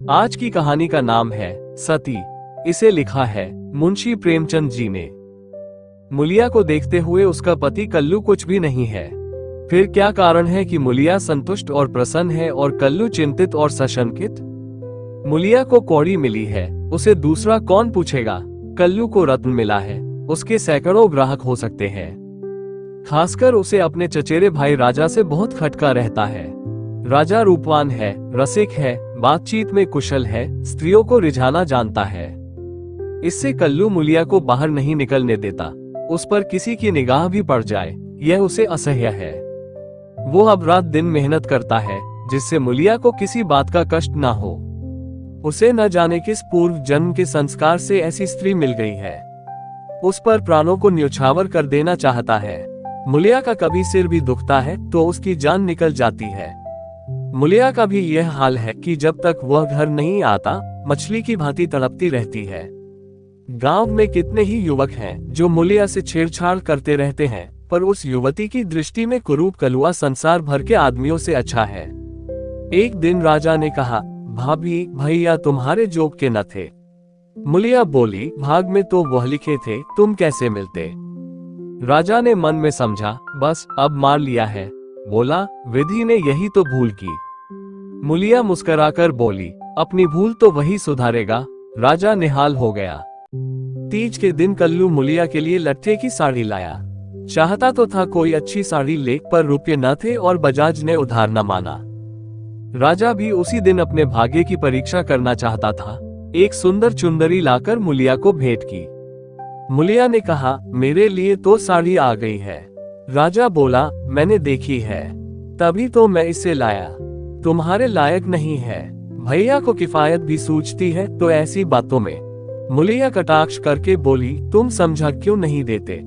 आज की कहानी का नाम है सती। इसे लिखा है मुंशी प्रेमचंद जी ने। मुलिया को देखते हुए उसका पति कल्लू कुछ भी नहीं है। फिर क्या कारण है कि मुलिया संतुष्ट और प्रसन्न है और कल्लू चिंतित और सशंकित? मुलिया को कौड़ी मिली है, उसे दूसरा कौन पूछेगा। कल्लू को रत्न मिला है, उसके सैकड़ों ग्राहक हो सकते हैं। खासकर उसे अपने चचेरे भाई राजा से बहुत खटका रहता है। राजा रूपवान है, रसिक है, बातचीत में कुशल है, स्त्रियों को रिझाना जानता है। इससे कल्लू मुलिया को बाहर नहीं निकलने देता। उस पर किसी की निगाह भी पड़ जाए, यह उसे असह्य है। वो अब रात दिन मेहनत करता है, जिससे मुलिया को किसी बात का कष्ट ना हो। उसे न जाने किस पूर्व जन्म के संस्कार से ऐसी स्त्री मिल गई है। उस पर प्राणों को न्योछावर कर देना चाहता है। मुलिया का कभी सिर भी दुखता है तो उसकी जान निकल जाती है। मुलिया का भी यह हाल है कि जब तक वह घर नहीं आता, मछली की भांति तड़पती रहती है। गांव में कितने ही युवक हैं जो मुलिया से छेड़छाड़ करते रहते हैं, पर उस युवती की दृष्टि में कुरूप कलुआ संसार भर के आदमियों से अच्छा है। एक दिन राजा ने कहा, भाभी भैया तुम्हारे जोग के न थे। मुलिया बोली, भाग में तो वह लिखे थे, तुम कैसे मिलते। राजा ने मन में समझा, बस अब मार लिया है। बोला, विधि ने यही तो भूल की। मुलिया मुस्कुराकर बोली, अपनी भूल तो वही सुधारेगा। राजा निहाल हो गया। तीज के दिन कल्लू मुलिया के लिए लट्ठे की साड़ी लाया। चाहता तो था कोई अच्छी साड़ी ले, पर रुपये न थे और बजाज ने उधार न माना। राजा भी उसी दिन अपने भाग्य की परीक्षा करना चाहता था। एक सुंदर चुंदरी लाकर मुलिया को भेंट की। मुलिया ने कहा, मेरे लिए तो साड़ी आ गई है। राजा बोला, मैंने देखी है, तभी तो मैं इसे लाया। तुम्हारे लायक नहीं है। भैया को किफायत भी सूझती है तो ऐसी बातों में। मुलिया कटाक्ष करके बोली, तुम समझा क्यों नहीं देते।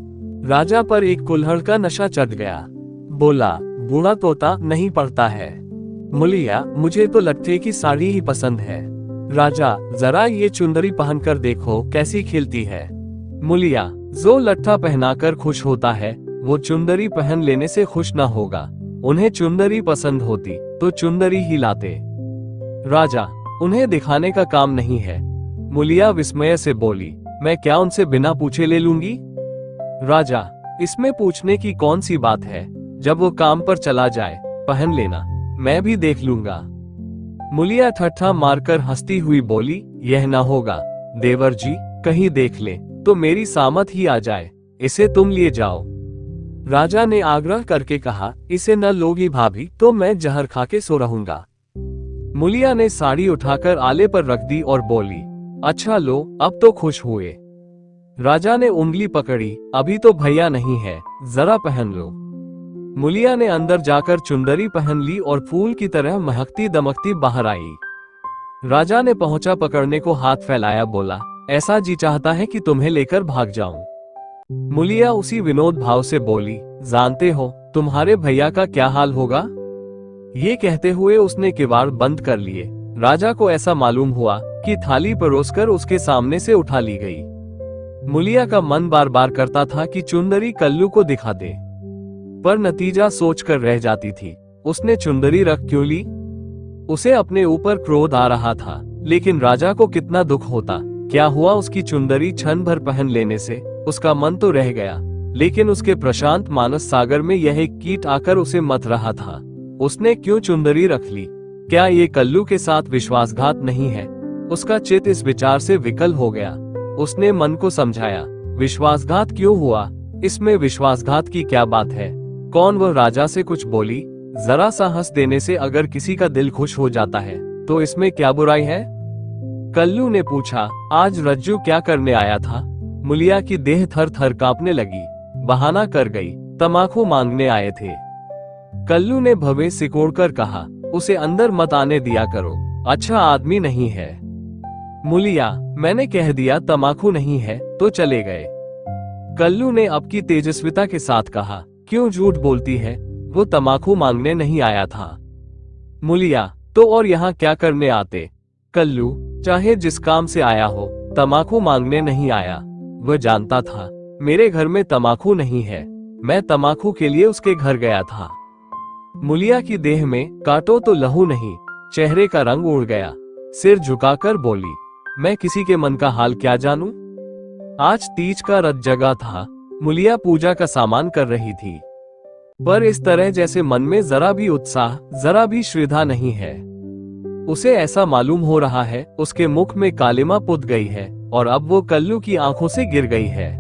राजा पर एक कुल्हड़ का नशा चढ़ गया। बोला, बूढ़ा तोता नहीं पड़ता है। मुलिया, मुझे तो लट्ठे की साड़ी ही पसंद है। राजा, जरा ये चुंदरी पहनकर देखो कैसी खिलती है। मुलिया, जो लट्ठा पहनाकर खुश होता है वो चुंदरी पहन लेने से खुश न होगा। उन्हें चुंदरी पसंद होती तो चुंदरी ही लाते। राजा, उन्हें दिखाने का काम नहीं है। मुलिया विस्मय से बोली, मैं क्या उनसे बिना पूछे ले लूंगी। राजा, इसमें पूछने की कौन सी बात है। जब वो काम पर चला जाए पहन लेना, मैं भी देख लूंगा। मुलिया ठट्ठा मारकर हंसती हुई बोली, यह ना होगा। देवर जी कहीं देख ले तो मेरी सामत ही आ जाए। इसे तुम लिए जाओ। राजा ने आग्रह करके कहा, इसे न लोगी भाभी तो मैं जहर खा के सो रहूंगा। मुलिया ने साड़ी उठाकर आले पर रख दी और बोली, अच्छा लो, अब तो खुश हुए। राजा ने उंगली पकड़ी, अभी तो भैया नहीं है, जरा पहन लो। मुलिया ने अंदर जाकर चुंदरी पहन ली और फूल की तरह महकती दमकती बाहर आई। राजा ने पहुंचा पकड़ने को हाथ फैलाया, बोला, ऐसा जी चाहता है कि तुम्हें लेकर भाग जाऊं। मुलिया उसी विनोद भाव से बोली, जानते हो तुम्हारे भैया का क्या हाल होगा। ये कहते हुए उसने किवाड़ बंद कर लिए। राजा को ऐसा मालूम हुआ कि थाली परोसकर उसके सामने से उठा ली गई। मुलिया का मन बार बार करता था कि चुंदरी कल्लू को दिखा दे, पर नतीजा सोचकर रह जाती थी। उसने चुंदरी रख क्यों ली। उसे अपने ऊपर क्रोध आ रहा था, लेकिन राजा को कितना दुख होता। क्या हुआ, उसकी चुंदरी क्षण भर पहन लेने से उसका मन तो रह गया, लेकिन उसके प्रशांत मानस सागर में यह एक कीट आकर उसे मथ रहा था। उसने क्यों चुंदरी रख ली। क्या ये कल्लू के साथ विश्वासघात नहीं है। उसका चित्त इस विचार से विकल हो गया। उसने मन को समझाया, विश्वासघात क्यों हुआ, इसमें विश्वासघात की क्या बात है। कौन वह राजा से कुछ बोली। जरा सा हंस देने से अगर किसी का दिल खुश हो जाता है तो इसमें क्या बुराई है। कल्लू ने पूछा, आज रज्जू क्या करने आया था। मुलिया की देह थर थर कांपने लगी। बहाना कर गई, तमाकू मांगने आए थे। कल्लू ने भवें सिकोड़कर कहा, उसे अंदर मत आने दिया करो, अच्छा आदमी नहीं है। मुलिया, मैंने कह दिया तमाकू नहीं है तो चले गए। कल्लू ने अब की तेजस्विता के साथ कहा, क्यों झूठ बोलती है, वो तमाकू मांगने नहीं आया था। मुलिया, तो और यहाँ क्या करने आते। कल्लू, चाहे जिस काम से आया हो, तमाकू मांगने नहीं आया। वह जानता था मेरे घर में तमाकू नहीं है, मैं तमाकू के लिए उसके घर गया था। मुलिया की देह में काटो तो लहू नहीं, चेहरे का रंग उड़ गया। सिर झुकाकर बोली, मैं किसी के मन का हाल क्या जानूं? आज तीज का रथ जगा था। मुलिया पूजा का सामान कर रही थी, पर इस तरह जैसे मन में जरा भी उत्साह, जरा भी श्रद्धा नहीं है। उसे ऐसा मालूम हो रहा है उसके मुख में कालिमा पुत गई है और अब वो कल्लू की आंखों से गिर गई है।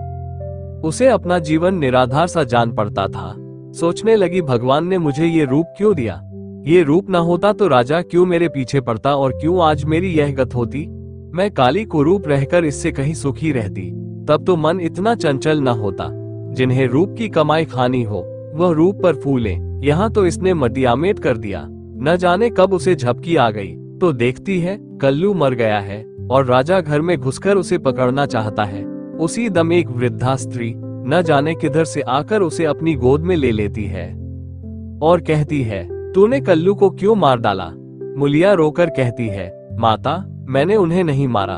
उसे अपना जीवन निराधार सा जान पड़ता था। सोचने लगी, भगवान ने मुझे ये रूप क्यों दिया? ये रूप ना होता तो राजा क्यों मेरे पीछे पड़ता और क्यों आज मेरी यह गत होती? मैं काली कुरूप रहकर इससे कहीं सुखी रहती, तब तो मन इतना चंचल न होता। जिन्हें रूप की कमाई खानी हो वह रूप पर फूले, यहाँ तो इसने मटियामेट कर दिया। न जाने कब उसे झपकी आ गई तो देखती है कल्लू मर गया है और राजा घर में घुसकर उसे पकड़ना चाहता है। उसी दम एक वृद्धा स्त्री न जाने किधर से आकर उसे अपनी गोद में ले लेती है और कहती है, तूने कल्लू को क्यों मार डाला? मुलिया रोकर कहती है, माता, मैंने उन्हें नहीं मारा।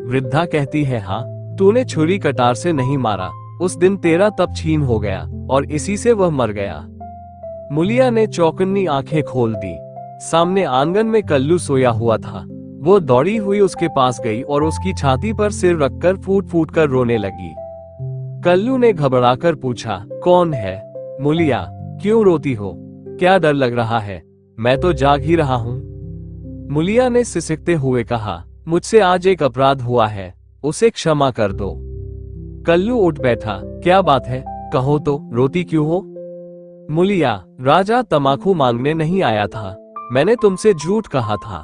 वृद्धा कहती है, हाँ, तूने छुरी कटार से नहीं मारा। उस दिन तेरा तप छीन हो गया और इसी से वह मर गया। मुलिया ने चौकन्नी आंखें खोल दी। सामने आंगन में कल्लू सोया हुआ था। वो दौड़ी हुई उसके पास गई और उसकी छाती पर सिर रखकर फूट फूट कर रोने लगी। कल्लू ने घबराकर पूछा, कौन है? मुलिया, क्यों रोती हो? क्या डर लग रहा है? मैं तो जाग ही रहा हूँ। मुलिया ने सिसकते हुए कहा, मुझसे आज एक अपराध हुआ है, उसे क्षमा कर दो। कल्लू उठ बैठा, क्या बात है, कहो तो, रोती क्यों हो? मुलिया, राजा तमाकू मांगने नहीं आया था, मैंने तुमसे झूठ कहा था।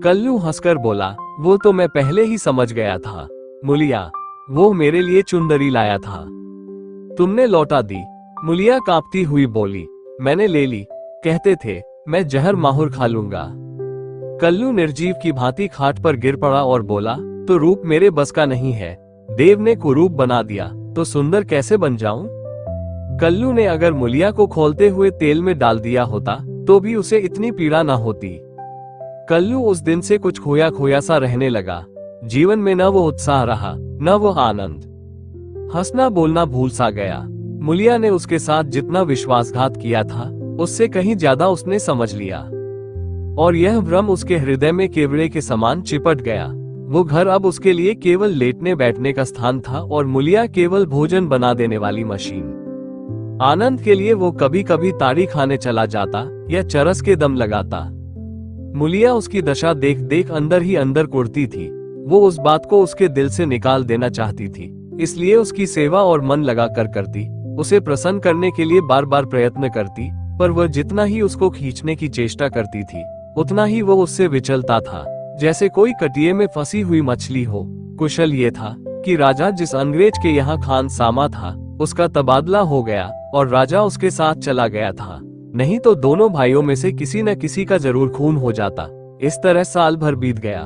कल्लू हंसकर बोला, वो तो मैं पहले ही समझ गया था। मुलिया, वो मेरे लिए चुंदरी लाया था, तुमने लौटा दी। मुलिया कांपती हुई बोली, मैंने ले ली, कहते थे मैं जहर माहुर खा लूंगा। कल्लू निर्जीव की भांति खाट पर गिर पड़ा और बोला, तो रूप मेरे बस का नहीं है, देव ने कुरूप बना दिया तो सुंदर कैसे बन जाऊं? कल्लू ने अगर मुलिया को खोलते हुए तेल में डाल दिया होता तो भी उसे इतनी पीड़ा न होती। कल्लू उस दिन से कुछ खोया खोया सा रहने लगा। जीवन में न वो उत्साह रहा न वो आनंद। हंसना बोलना भूल सा गया। मुलिया ने उसके साथ जितना विश्वासघात किया था उससे कहीं ज्यादा उसने समझ लिया और यह भ्रम उसके हृदय में केवड़े के समान चिपट गया। वो घर अब उसके लिए केवल लेटने बैठने का स्थान था और मुलिया केवल भोजन बना देने वाली मशीन। आनंद के लिए वो कभी कभी ताड़ी खाने चला जाता या चरस के दम लगाता। मुलिया उसकी दशा देख देख अंदर ही अंदर कुढ़ती थी। वो उस बात को उसके दिल से निकाल देना चाहती थी, इसलिए उसकी सेवा और मन लगा कर करती, उसे प्रसन्न करने के लिए बार बार प्रयत्न करती, पर वह जितना ही उसको खींचने की चेष्टा करती थी उतना ही वो उससे विचलता था, जैसे कोई कटिये में फंसी हुई मछली हो। कुशल ये था कि राजा जिस अंग्रेज के यहाँ खान सामा था उसका तबादला हो गया और राजा उसके साथ चला गया था, नहीं तो दोनों भाइयों में से किसी न किसी का जरूर खून हो जाता। इस तरह साल भर बीत गया।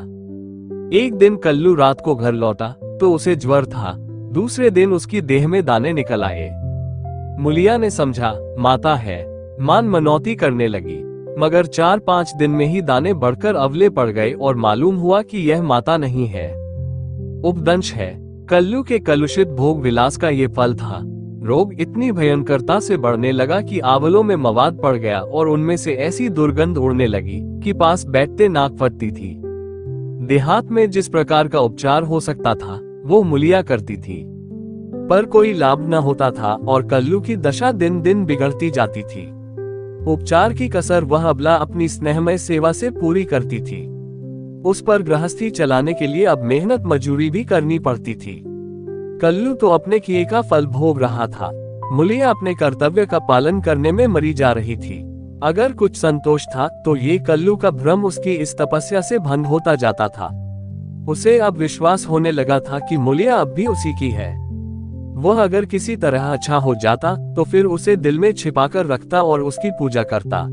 एक दिन कल्लू रात को घर लौटा तो उसे ज्वर था। दूसरे दिन उसकी देह में दाने निकल आए। मुलिया ने समझा माता है, मान मनौती करने लगी, मगर 4-5 दिन में ही दाने बढ़कर अवले पड़ गए और मालूम हुआ कि यह माता नहीं है, उपदंश है। कल्लू के कलुषित भोग विलास का ये फल था। रोग इतनी भयंकरता से बढ़ने लगा कि आवलों में मवाद पड़ गया और उनमें से ऐसी दुर्गंध उड़ने लगी कि पास बैठते नाक फटती थी। देहात में जिस प्रकार का उपचार हो सकता था वो मुलिया करती थी, पर कोई लाभ न होता था और कल्लू की दशा दिन दिन बिगड़ती जाती थी। उपचार की कसर वह अबला अपनी स्नेहमय सेवा से पूरी करती थी। उस पर गृहस्थी चलाने के लिए अब मेहनत मजूरी भी करनी पड़ती थी। कल्लू तो अपने किए का फल भोग रहा था। मुलिया अपने कर्तव्य का पालन करने में मरी जा रही थी। अगर कुछ संतोष था तो ये कल्लू का भ्रम उसकी इस तपस्या से भंग होता जाता था। उसे अब विश्वास होने लगा था कि मुलिया अब भी उसी की है। वह अगर किसी तरह अच्छा हो जाता तो फिर उसे दिल में छिपाकर रखता और उसकी पूजा करता।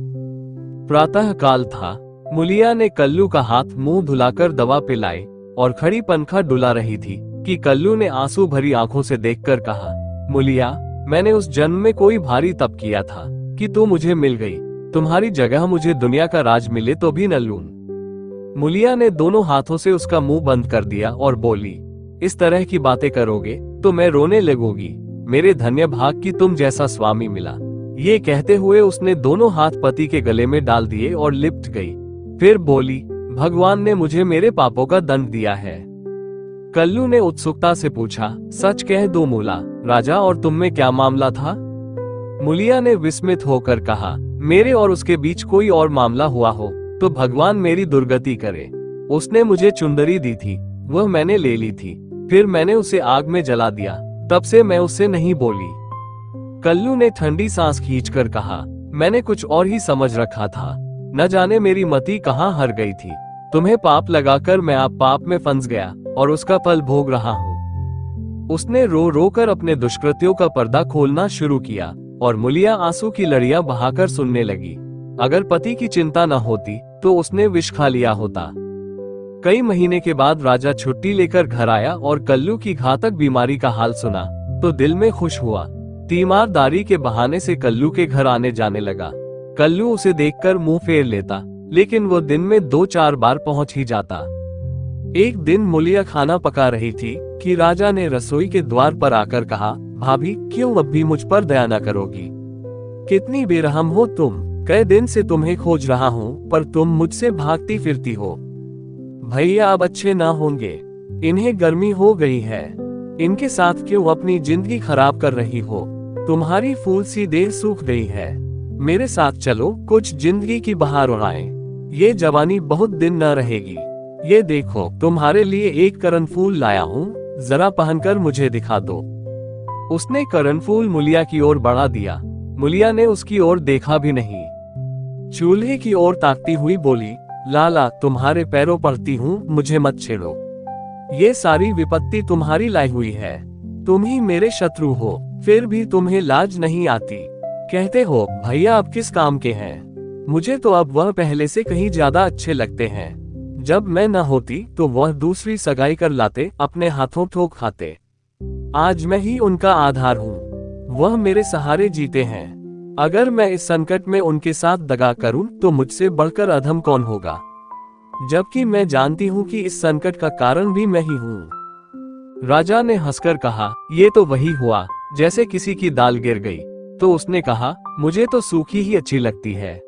प्रातः काल था। मुलिया ने कल्लू का हाथ मुंह धुलाकर दवा पिलाई और खड़ी पंखा डुला रही थी कि कल्लू ने आंसू भरी आंखों से देखकर कहा, मुलिया, मैंने उस जन्म में कोई भारी तप किया था कि तू मुझे मिल गई। तुम्हारी जगह मुझे दुनिया का राज मिले तो भी न लूं। मुलिया ने दोनों हाथों से उसका मुंह बंद कर दिया और बोली, इस तरह की बातें करोगे तो मैं रोने लगूंगी। मेरे धन्य भाग की तुम जैसा स्वामी मिला। ये कहते हुए उसने दोनों हाथ पति के गले में डाल दिए और लिपट गई। फिर बोली, भगवान ने मुझे मेरे पापों का दंड दिया है। कल्लू ने उत्सुकता से पूछा, सच कह दो मूला राजा, और तुम में क्या मामला था? मुलिया ने विस्मित होकर कहा, मेरे और उसके बीच कोई और मामला हुआ हो तो भगवान मेरी दुर्गति करे। उसने मुझे चुंदरी दी थी, वह मैंने ले ली थी, फिर मैंने उसे आग में जला दिया, तब से मैं उससे नहीं बोली। कल्लू ने ठंडी सांस खींचकर कहा, मैंने कुछ और ही समझ रखा था, न जाने मेरी मति कहाँ हर गई थी। तुम्हें पाप लगाकर मैं आप पाप में फंस गया और उसका फल भोग रहा हूँ। उसने रो रो कर अपने दुष्कृत्यों का पर्दा खोलना शुरू किया और मुलिया आंसू की लड़ियां बहाकर सुनने लगी। अगर पति की चिंता न होती तो उसने विष खा लिया होता। कई महीने के बाद राजा छुट्टी लेकर घर आया और कल्लू की घातक बीमारी का हाल सुना तो दिल में खुश हुआ। तीमारदारी के बहाने से कल्लू के घर आने जाने लगा। कल्लू उसे देखकर मुंह फेर लेता, लेकिन वो दिन में 2-4 बार पहुंच ही जाता। एक दिन मुलिया खाना पका रही थी कि राजा ने रसोई के द्वार पर आकर कहा, भाभी क्यों अब भी मुझ पर दया न करोगी? कितनी बेरहम हो तुम, कई दिन से तुम्हें खोज रहा हूँ पर तुम मुझसे भागती फिरती हो। भैया अब अच्छे ना होंगे, इन्हें गर्मी हो गई है, इनके साथ क्यों अपनी जिंदगी खराब कर रही हो? तुम्हारी फूल सी देह सूख गई है, मेरे साथ चलो, कुछ जिंदगी की बहार उड़ाएं। ये जवानी बहुत दिन न रहेगी। ये देखो तुम्हारे लिए एक करणफूल लाया हूँ, जरा पहनकर मुझे दिखा दो। उसने करणफूल मुलिया की ओर बढ़ा दिया। मुलिया ने उसकी ओर देखा भी नहीं, चूल्हे की ओर ताकती हुई बोली, लाला तुम्हारे पैरों पड़ती हूँ, मुझे मत छेड़ो। ये सारी विपत्ति तुम्हारी लाई हुई है, तुम ही मेरे शत्रु हो, फिर भी तुम्हें लाज नहीं आती। कहते हो भैया अब किस काम के हैं? मुझे तो अब वह पहले से कहीं ज्यादा अच्छे लगते हैं। जब मैं न होती तो वह दूसरी सगाई कर लाते, अपने हाथों ठोक खाते। आज मैं ही उनका आधार हूँ, वह मेरे सहारे जीते हैं। अगर मैं इस संकट में उनके साथ दगा करूं तो मुझसे बढ़कर अधम कौन होगा, जबकि मैं जानती हूँ कि इस संकट का कारण भी मैं ही हूँ। राजा ने हंसकर कहा, ये तो वही हुआ जैसे किसी की दाल गिर गई। तो उसने कहा, मुझे तो सूखी ही अच्छी लगती है।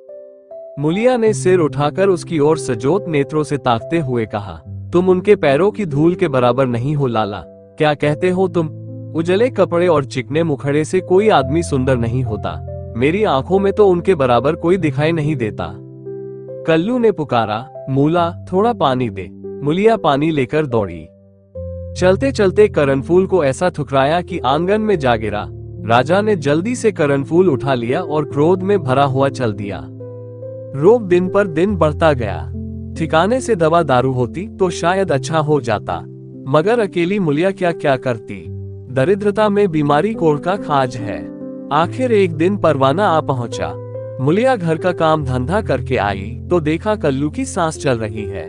मुलिया ने सिर उठाकर उसकी ओर सजोत नेत्रों से ताकते हुए कहा, तुम उनके पैरों की धूल के बराबर नहीं हो लाला। क्या कहते हो तुम? उजले कपड़े और चिकने मुखड़े से कोई आदमी सुंदर नहीं होता, मेरी आंखों में तो उनके बराबर कोई दिखाई नहीं देता। कल्लू ने पुकारा, मूला थोड़ा पानी दे। मुलिया पानी लेकर दौड़ी। चलते चलते करणफूल को ऐसा ठुकराया कि आंगन में जा गिरा। राजा ने जल्दी से करणफूल उठा लिया और क्रोध में भरा हुआ चल दिया। रोग दिन पर दिन बढ़ता गया। ठिकाने से दवा दारू होती तो शायद अच्छा हो जाता, मगर अकेली मुलिया क्या क्या करती। दरिद्रता में बीमारी कोढ़ का खाज है। आखिर एक दिन परवाना आ पहुंचा। मुलिया घर का काम धंधा करके आई तो देखा कल्लू की सांस चल रही है।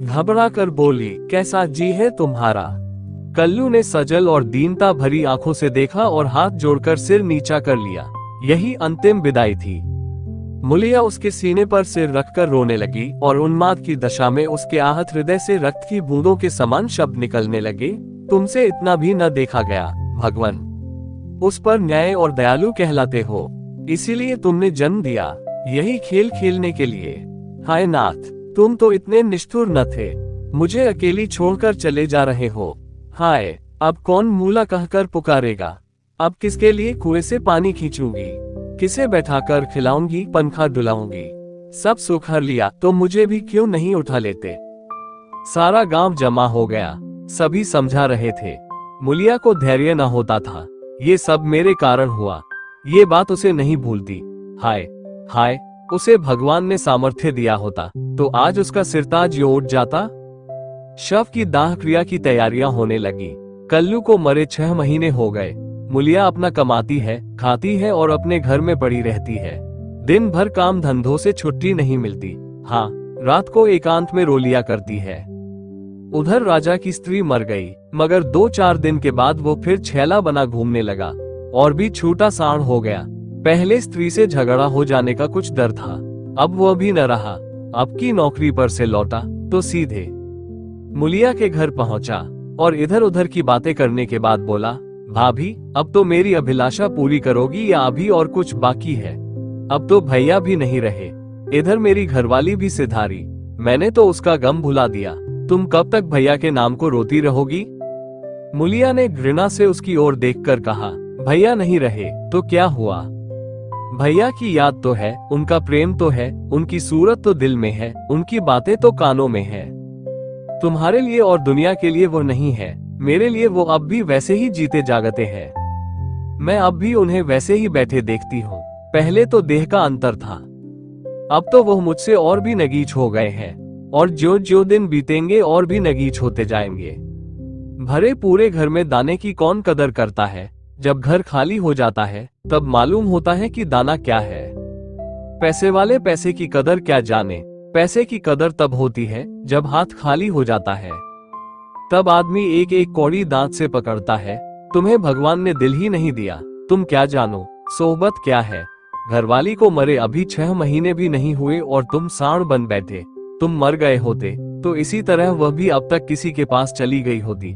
घबरा कर बोली, कैसा जी है तुम्हारा? कल्लू ने सजल और दीनता भरी आंखों से देखा और हाथ जोड़कर सिर नीचा कर लिया। यही अंतिम विदाई थी। मुलिया उसके सीने पर सिर रखकर रोने लगी और उन्माद की दशा में उसके आहत हृदय से रक्त की बूंदों के समान शब्द निकलने लगे, तुमसे इतना भी न देखा गया भगवान। उस पर न्याय और दयालु कहलाते हो, इसीलिए तुमने जन्म दिया, यही खेल खेलने के लिए। हाय नाथ, तुम तो इतने निष्ठुर न थे, मुझे अकेली छोड़कर चले जा रहे हो। हाय, अब कौन मूला कहकर पुकारेगा? अब किसके लिए कुएं से पानी खींचूंगी? किसे बैठाकर खिलाऊंगी, पंखा डुलाऊंगी? सब सुख हर लिया तो मुझे भी क्यों नहीं उठा लेते? सारा गांव जमा हो गया, सभी समझा रहे थे। मुलिया को धैर्य न होता था, ये सब मेरे कारण हुआ, ये बात उसे नहीं भूलती। हाय हाय, उसे भगवान ने सामर्थ्य दिया होता तो आज उसका सिरताज यूं उठ जाता। शव की दाह क्रिया की तैयारियां होने लगी। कल्लू को मरे 6 महीने हो गए। मुलिया अपना कमाती है, खाती है और अपने घर में पड़ी रहती है। दिन भर काम धंधों से छुट्टी नहीं मिलती। हाँ, रात को एकांत में रो लिया करती है। उधर राजा की स्त्री मर गई, मगर 2-4 दिन के बाद वो फिर छैला बना घूमने लगा और भी छूटा सांड हो गया। पहले स्त्री से झगड़ा हो जाने का कुछ डर था, अब वो भी न रहा। अब की नौकरी पर से लौटा तो सीधे मुलिया के घर पहुंचा और इधर उधर की बातें करने के बाद बोला, भाभी अब तो मेरी अभिलाषा पूरी करोगी या अभी और कुछ बाकी है? अब तो भैया भी नहीं रहे, इधर मेरी घरवाली भी सिधारी, मैंने तो उसका गम भुला दिया। तुम कब तक भैया के नाम को रोती रहोगी? मुलिया ने घृणा से उसकी ओर देखकर कहा, भैया नहीं रहे तो क्या हुआ? भैया की याद तो है, उनका प्रेम तो है, उनकी सूरत तो दिल में है, उनकी बातें तो कानों में है। तुम्हारे लिए और दुनिया के लिए वो नहीं है, मेरे लिए वो अब भी वैसे ही जीते जागते हैं। मैं अब भी उन्हें वैसे ही बैठे देखती हूँ। पहले तो देह का अंतर था, अब तो वो मुझसे और भी नगीच हो गए हैं, और जो जो दिन बीतेंगे और भी नगीच होते जाएंगे। भरे पूरे घर में दाने की कौन कदर करता है? जब घर खाली हो जाता है तब मालूम होता है कि दाना क्या है। पैसे वाले पैसे की कदर क्या जाने। पैसे की कदर तब होती है जब हाथ खाली हो जाता है, तब आदमी एक एक कौड़ी दांत से पकड़ता है। तुम्हें भगवान ने दिल ही नहीं दिया, तुम क्या जानो सोहबत क्या है। घरवाली को मरे अभी 6 महीने भी नहीं हुए और तुम सांड बन बैठे। तुम मर गए होते तो इसी तरह वह भी अब तक किसी के पास चली गई होती।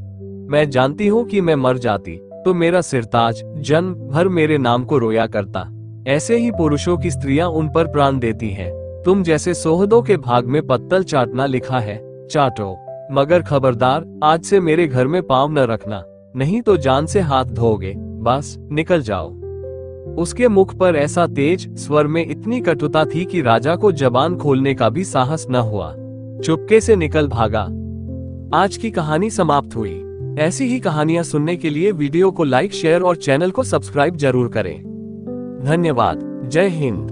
मैं जानती हूँ कि मैं मर जाती तो मेरा सिरताज जन्म भर मेरे नाम को रोया करता। ऐसे ही पुरुषों की स्त्रियां उन पर प्राण देती हैं। तुम जैसे सोहदों के भाग में पत्तल चाटना लिखा है, चाटो, मगर खबरदार आज से मेरे घर में पांव न रखना, नहीं तो जान से हाथ धोगे। बस निकल जाओ। उसके मुख पर ऐसा तेज स्वर में इतनी कटुता थी कि राजा को जबान खोलने का भी साहस न हुआ। चुपके से निकल भागा। आज की कहानी समाप्त हुई। ऐसी ही कहानियां सुनने के लिए वीडियो को लाइक, शेयर और चैनल को सब्सक्राइब जरूर करें। धन्यवाद। जय हिंद।